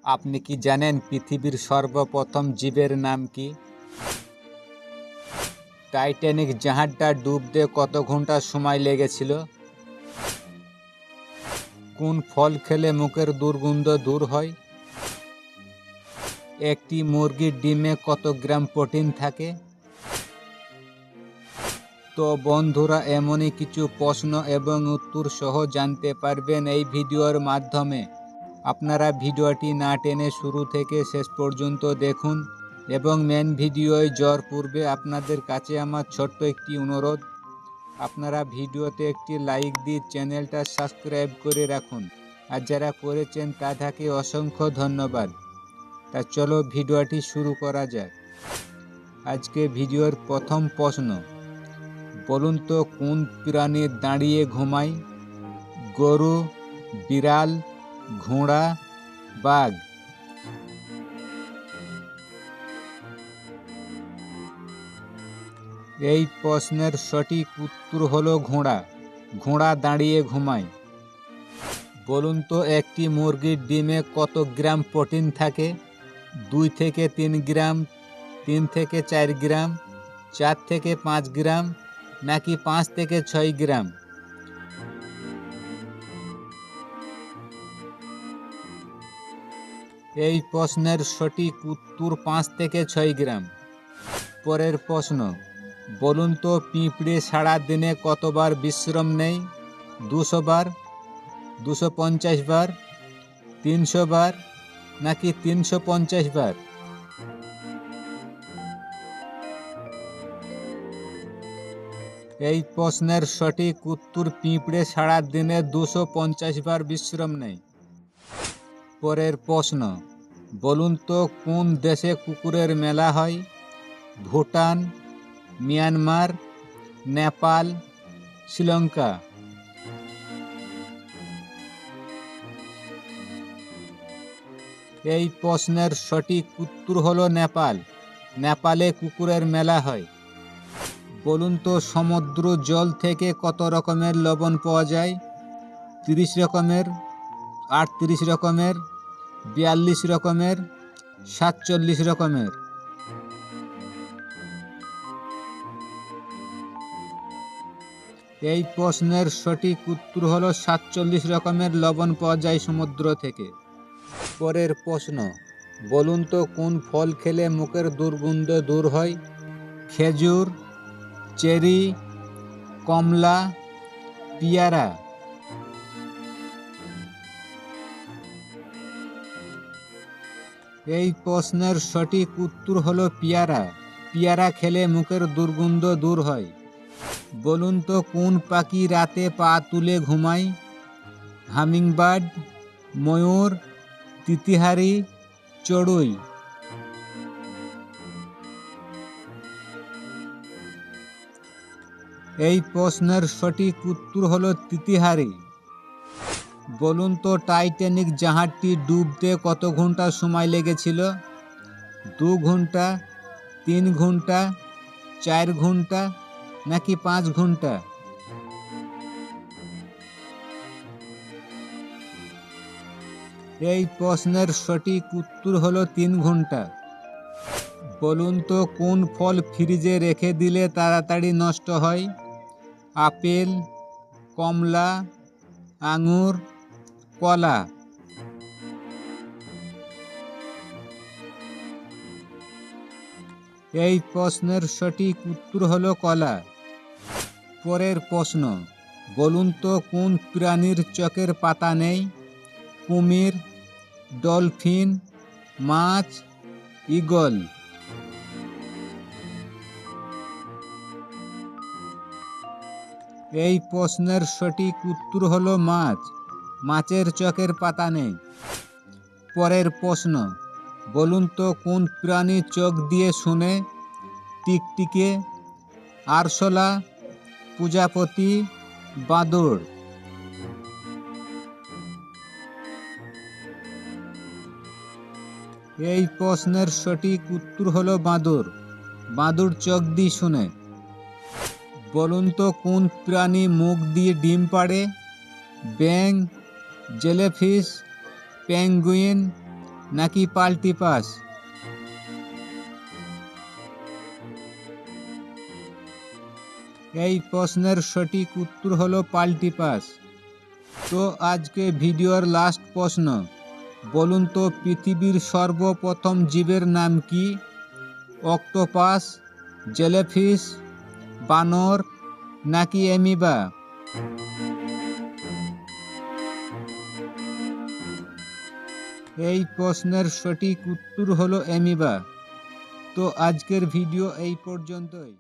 আপনি কি জানেন পৃথিবীর সর্বপ্রথম জীবের নাম কি? টাইটানিক জাহাজটা ডুবতে কত ঘন্টা সময় লেগেছিল? কোন ফল খেলে মুখের দুর্গন্ধ দূর হয়? একটি মুরগির ডিমে কত গ্রাম প্রোটিন থাকে? তো বন্ধুরা, এমনই কিছু প্রশ্ন এবং উত্তর সহ জানতে পারবেন এই ভিডিওর মাধ্যমে। আপনারা ভিডিওটি না টেনে শুরু থেকে শেষ পর্যন্ত দেখুন এবং মেন ভিডিওয় যাওয়ার পূর্বে আপনাদের কাছে আমার ছোট্ট একটি অনুরোধ, আপনারা ভিডিওতে একটি লাইক দিয়ে চ্যানেলটা সাবস্ক্রাইব করে রাখুন, আর যারা করেছেন তাদেরকে অসংখ্য ধন্যবাদ। তা চলো ভিডিওটি শুরু করা যাক। আজকে ভিডিওর প্রথম প্রশ্ন, বলুন তো কোন প্রাণী দাঁড়িয়ে ঘুমায়? গরু, বিড়াল, ঘোড়া, বাঘ? এই প্রশ্নের সঠিক উত্তর হলো ঘোড়া। ঘোড়া দাঁড়িয়ে ঘুমায়। বলুন তো একটি মুরগির ডিমে কত গ্রাম প্রোটিন থাকে? 2 থেকে 3 গ্রাম, 3 থেকে 4 গ্রাম, 4 থেকে 5 গ্রাম, নাকি 5 থেকে 6 গ্রাম? এই প্রশ্নের সঠিক উত্তর 5 থেকে 6 গ্রাম। পরের প্রশ্ন, বলুন তো পিঁপড়ে সারা দিনে কতবার বিশ্রাম নেয়? 200 বার, 250 বার, 300 বার, নাকি 350 বার? এই প্রশ্নের সঠিক উত্তর পিঁপড়ে সারা দিনে 250 বার বিশ্রাম নেয়। পরের প্রশ্ন, বলুন তো কোন দেশে কুকুরের মেলা হয়? ভুটান, মিয়ানমার, নেপাল, শ্রীলঙ্কা? এই প্রশ্নের সঠিক উত্তর হলো নেপাল। নেপালে কুকুরের মেলা হয়। বলুন তো সমুদ্র জল থেকে কত রকমের লবণ পাওয়া যায়? 30 রকমের, 38 রকমের, 42 রকমের, 47 রকমের? এই প্রশ্নের সঠিক উত্তর হলো 47 রকমের লবণ পাওয়া যায় সমুদ্র থেকে। পরের প্রশ্ন, বলুন তো কোন ফল খেলে মুখের দুর্গন্ধ দূর হয়? খেজুর, চেরি, কমলা, পেয়ারা? এই প্রশ্নের সঠিক উত্তর হলো পেয়ারা। পেয়ারা খেলে মুখের দুর্গন্ধ দূর হয়। বলুন তো কোন পাখি রাতে পা তুলে ঘুমায়? হামিংবার্ড, ময়ূর, তিতিহারি, চড়ুই? এই প্রশ্নের সঠিক উত্তর হলো তিতিহারি। বলুন তো টাইটানিক জাহাজটি ডুবতে কত ঘন্টা সময় লেগেছিল? 2 ঘন্টা, 3 ঘন্টা, 4 ঘন্টা, নাকি 5 ঘন্টা? এই প্রশ্নের সঠিক উত্তর হলো 3 ঘন্টা। বলুন তো কোন ফল ফ্রিজে রেখে দিলে তাড়াতাড়ি নষ্ট হয়? আপেল, কমলা, আঙুর, কলা? এই প্রশ্নের সঠিক উত্তর হলো কলা। পরের প্রশ্ন, বলুন তো কোন প্রাণীর চোখের পাতা নেই? কুমির, ডলফিন, মাছ, ঈগল? এই প্রশ্নের সঠিক উত্তর হলো মাছ। মাছের চোখের পাতা নেই। পরের প্রশ্ন, বলুন তো কোন প্রাণী চোখ দিয়ে শুনে? টিকটিকে, আরশোলা, প্রজাপতি, বাদুড়? এই প্রশ্নের সঠিক উত্তর হলো বাদুড়। বাদুড় চোখ দিয়ে শুনে। বলুন তো কোন প্রাণী মুখ দিয়ে ডিম পাড়ে? ব্যাঙ, জেলিফিশ, পেঙ্গুইন, নাকি পাল্টিপাস? এই প্রশ্নের সঠিক উত্তর হলো পাল্টিপাস। তো আজকে ভিডিওর লাস্ট প্রশ্ন, বলুন তো পৃথিবীর সর্বপ্রথম জীবের নাম কি? অক্টোপাস, জেলিফিশ, বানর নাকি অ্যামিবা? এই প্রশ্নের সঠিক উত্তর হলো অ্যামিবা। তো আজকের ভিডিও এই পর্যন্তই।